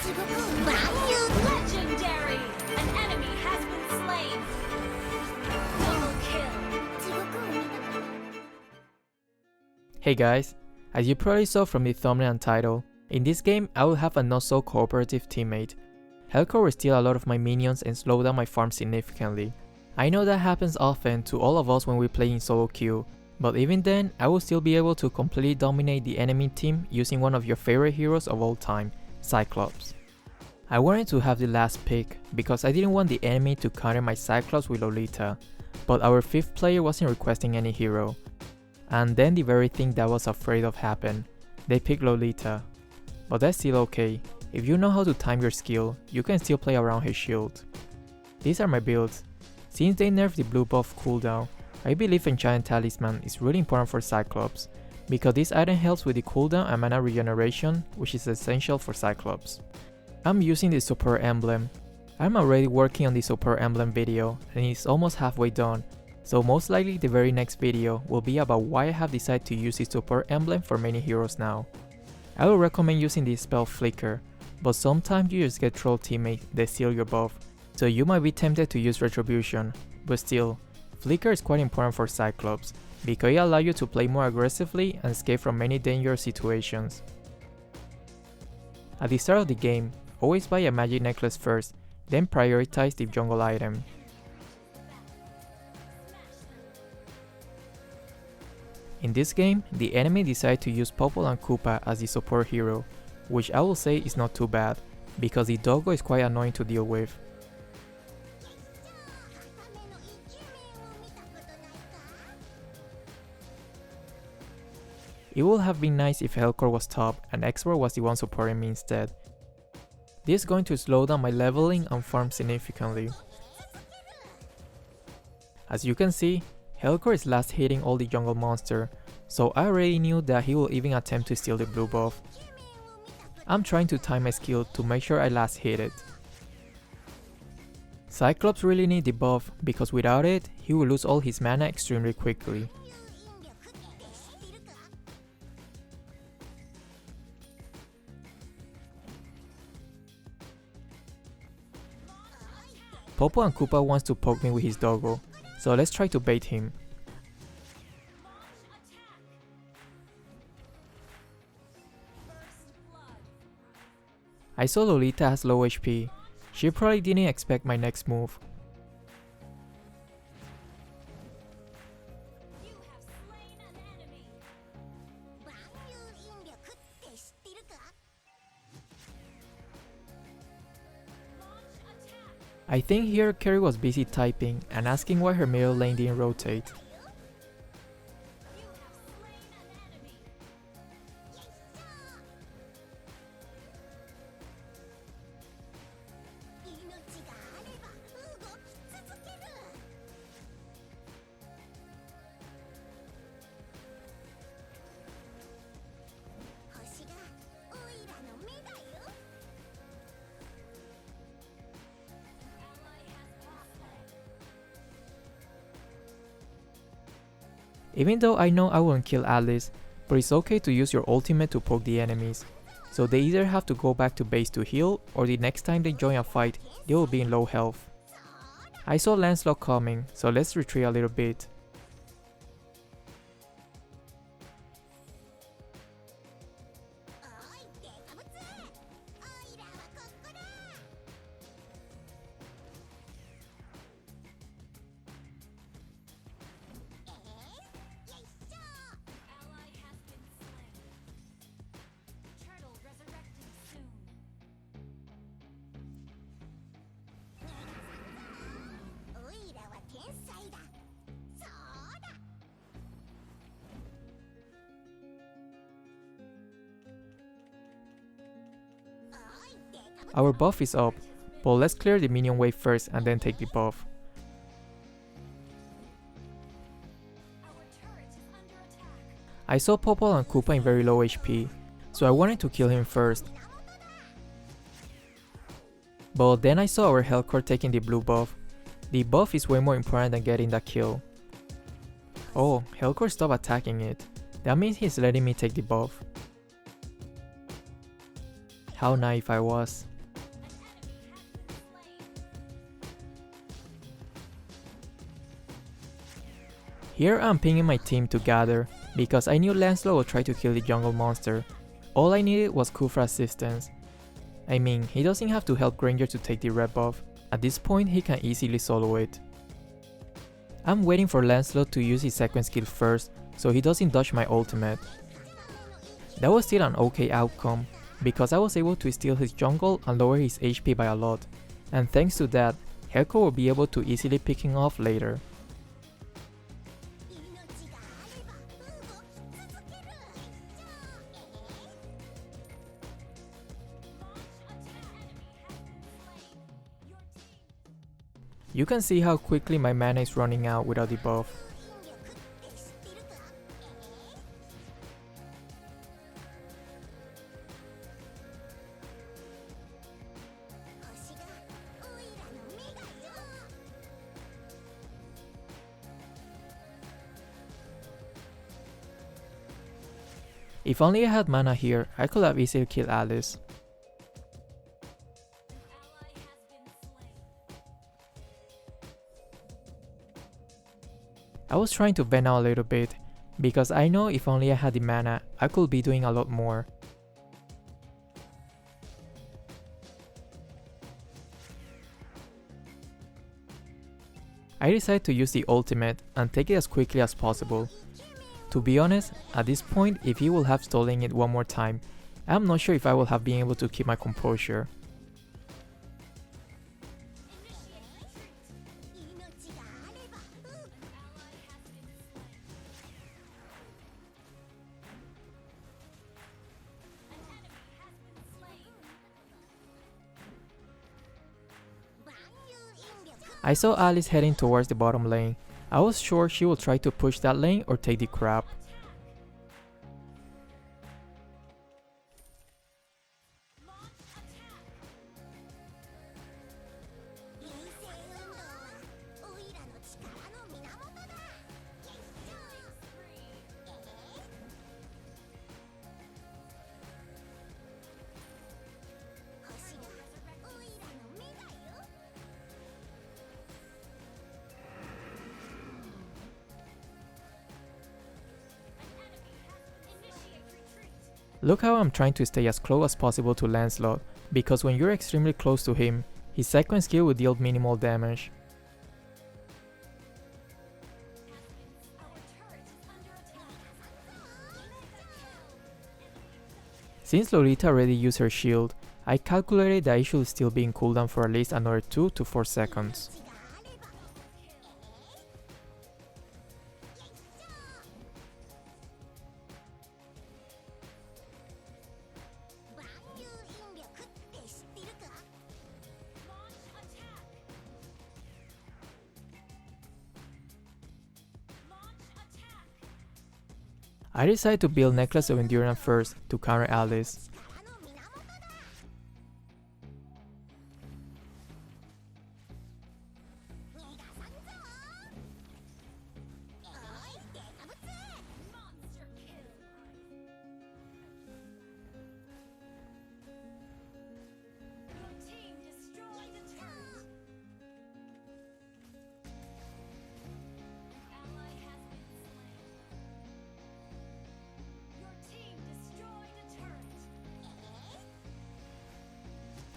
Legendary! An enemy has been slain! Double kill! Hey guys, as you probably saw from the thumbnail and title, in this game I will have a not so cooperative teammate. Hellcore will steal a lot of my minions and slow down my farm significantly. I know that happens often to all of us when we play in solo queue, but even then I will still be able to completely dominate the enemy team using one of your favorite heroes of all time, Cyclops. I wanted to have the last pick because I didn't want the enemy to counter my Cyclops with Lolita, but our 5th player wasn't requesting any hero. And then the very thing that I was afraid of happened. They picked Lolita. But that's still okay. If you know how to time your skill, you can still play around his shield. These are my builds. Since they nerfed the blue buff cooldown, I believe Enchanted Talisman is really important for Cyclops, because this item helps with the cooldown and mana regeneration, which is essential for Cyclops. I'm using the support emblem. I'm already working on the support emblem video and it's almost halfway done, so most likely the very next video will be about why I have decided to use the support emblem for many heroes now. I will recommend using the spell Flicker, but sometimes you just get troll teammates that steal your buff, so you might be tempted to use Retribution, but still, Flicker is quite important for Cyclops, because it allows you to play more aggressively and escape from many dangerous situations. At the start of the game, always buy a magic necklace first, then prioritize the jungle item. In this game, the enemy decided to use Popple and Koopa as the support hero, which I will say is not too bad, because the doggo is quite annoying to deal with. It would have been nice if Hellcore was top and Expert was the one supporting me instead. This is going to slow down my leveling and farm significantly. As you can see, Hellcore is last hitting all the jungle monster, so I already knew that he will even attempt to steal the blue buff. I'm trying to time my skill to make sure I last hit it. Cyclops really needs the buff because without it, he will lose all his mana extremely quickly. Popple and Koopa wants to poke me with his doggo, so let's try to bait him. I saw Lolita has low HP. She probably didn't expect my next move. I think here Carrie was busy typing and asking why her middle lane didn't rotate. Even though I know I won't kill Alice, but it's okay to use your ultimate to poke the enemies, so they either have to go back to base to heal, or the next time they join a fight, they will be in low health. I saw Lancelot coming, so let's retreat a little bit. Our buff is up, but let's clear the minion wave first and then take the buff. I saw Popple and Koopa in very low HP, so I wanted to kill him first. But then I saw our Hellcore taking the blue buff. The buff is way more important than getting that kill. Oh, Hellcore stopped attacking it. That means he's letting me take the buff. How naive I was. Here I'm pinging my team to gather, because I knew Lancelot would try to kill the jungle monster. All I needed was Kufra assistance. I mean, he doesn't have to help Granger to take the red buff. At this point he can easily solo it. I'm waiting for Lancelot to use his second skill first, so he doesn't dodge my ultimate. That was still an okay outcome, because I was able to steal his jungle and lower his HP by a lot, and thanks to that, Helco will be able to easily pick him off later. You can see how quickly my mana is running out without the buff. If only I had mana here, I could have easily killed Alice. I was trying to vent out a little bit, because I know if only I had the mana, I could be doing a lot more. I decided to use the ultimate and take it as quickly as possible. To be honest, at this point, if he will have stolen it one more time, I'm not sure if I will have been able to keep my composure. I saw Alice heading towards the bottom lane. I was sure she would try to push that lane or take the crab. Look how I'm trying to stay as close as possible to Lancelot, because when you're extremely close to him, his second skill will deal minimal damage. Since Lolita already used her shield, I calculated that it should still be in cooldown for at least another 2 to 4 seconds. I decided to build Necklace of Endurance first to counter Alice.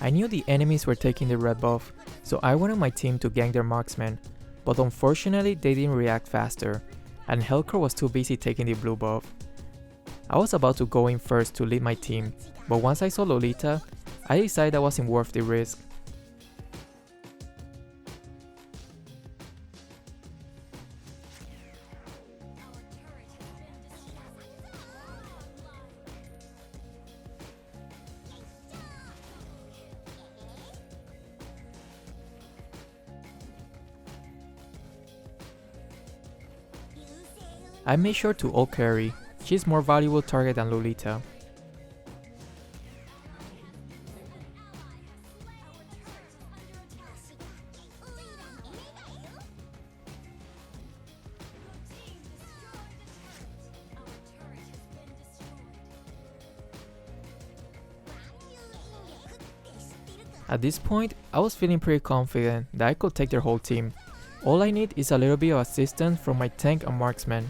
I knew the enemies were taking the red buff, so I wanted my team to gank their marksman, but unfortunately they didn't react faster, and Helcor was too busy taking the blue buff. I was about to go in first to lead my team, but once I saw Lolita, I decided that wasn't worth the risk. I made sure to ult carry, she's more valuable target than Lolita. At this point, I was feeling pretty confident that I could take their whole team, All I need is a little bit of assistance from my tank and marksman.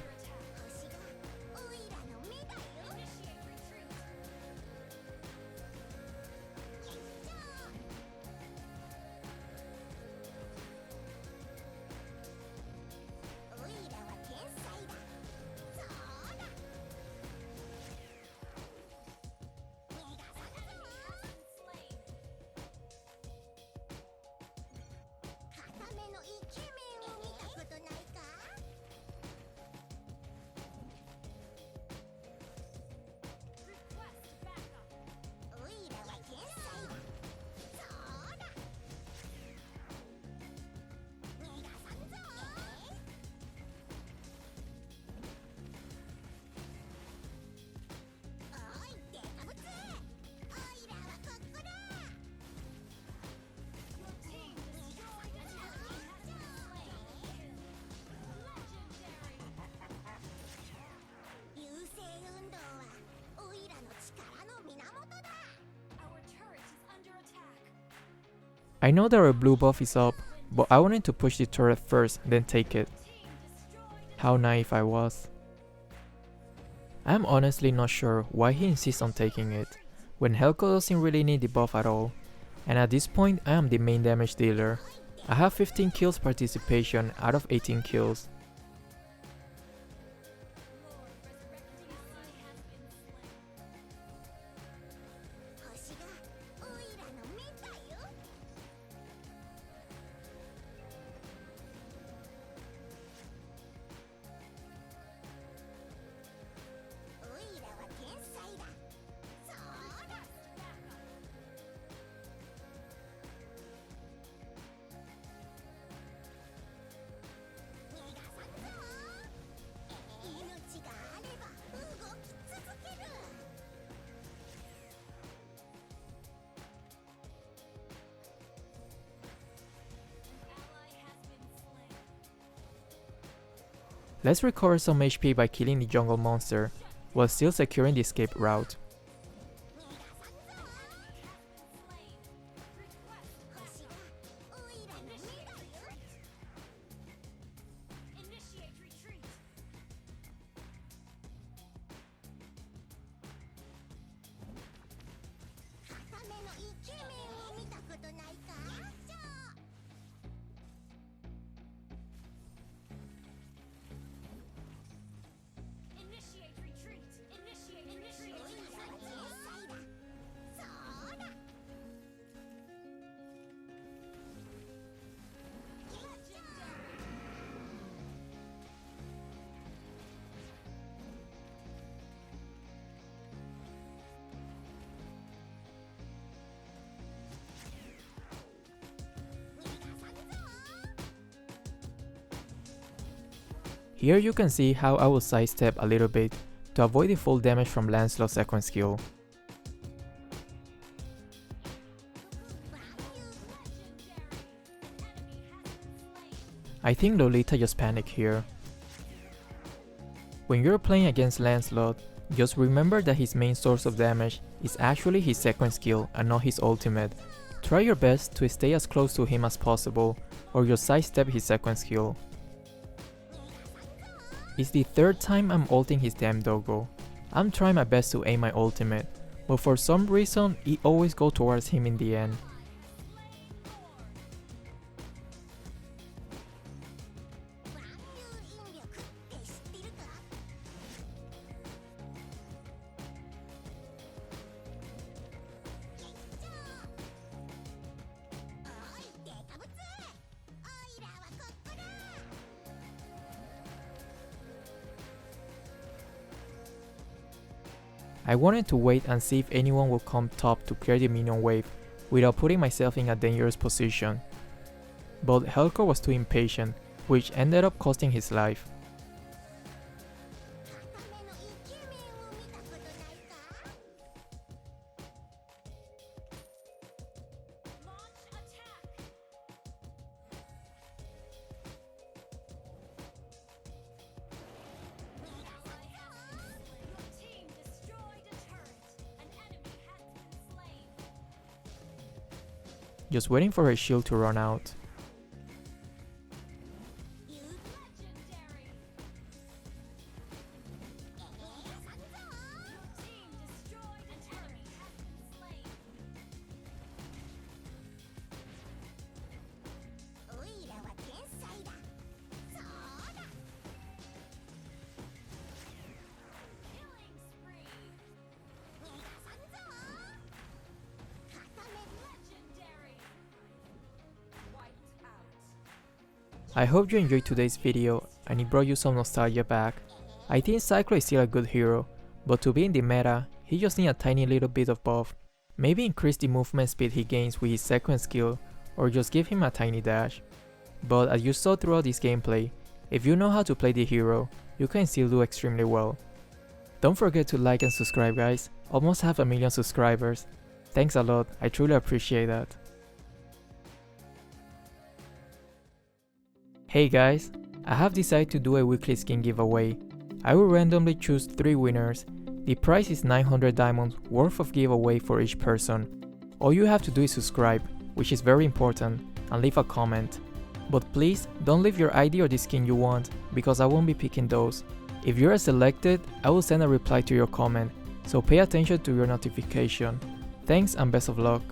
I know that our blue buff is up, but I wanted to push the turret first, then take it. How naive I was. I'm honestly not sure why he insists on taking it, when Helco doesn't really need the buff at all. And at this point I am the main damage dealer. I have 15 kills participation out of 18 kills. Let's recover some HP by killing the jungle monster, while still securing the escape route. Here you can see how I will sidestep a little bit to avoid the full damage from Lancelot's second skill. I think Lolita just panicked here. When you're playing against Lancelot, just remember that his main source of damage is actually his second skill and not his ultimate. Try your best to stay as close to him as possible, or you'll sidestep his second skill. It's the third time I'm ulting his damn doggo. I'm trying my best to aim my ultimate, but for some reason it always goes towards him in the end. I wanted to wait and see if anyone would come top to clear the minion wave without putting myself in a dangerous position. But Helco was too impatient, which ended up costing his life. Just waiting for her shield to run out. I hope you enjoyed today's video and it brought you some nostalgia back. I think Cyclops is still a good hero, but to be in the meta, he just needs a tiny little bit of buff. Maybe increase the movement speed he gains with his second skill, or just give him a tiny dash. But as you saw throughout this gameplay, if you know how to play the hero, you can still do extremely well. Don't forget to like and subscribe guys, almost have 1 million subscribers. Thanks a lot, I truly appreciate that. Hey guys, I have decided to do a weekly skin giveaway. I will randomly choose 3 winners. The prize is 900 diamonds worth of giveaway for each person. All you have to do is subscribe, which is very important, and leave a comment. But please don't leave your ID or the skin you want, because I won't be picking those. If you are selected, I will send a reply to your comment, so pay attention to your notification. Thanks and best of luck.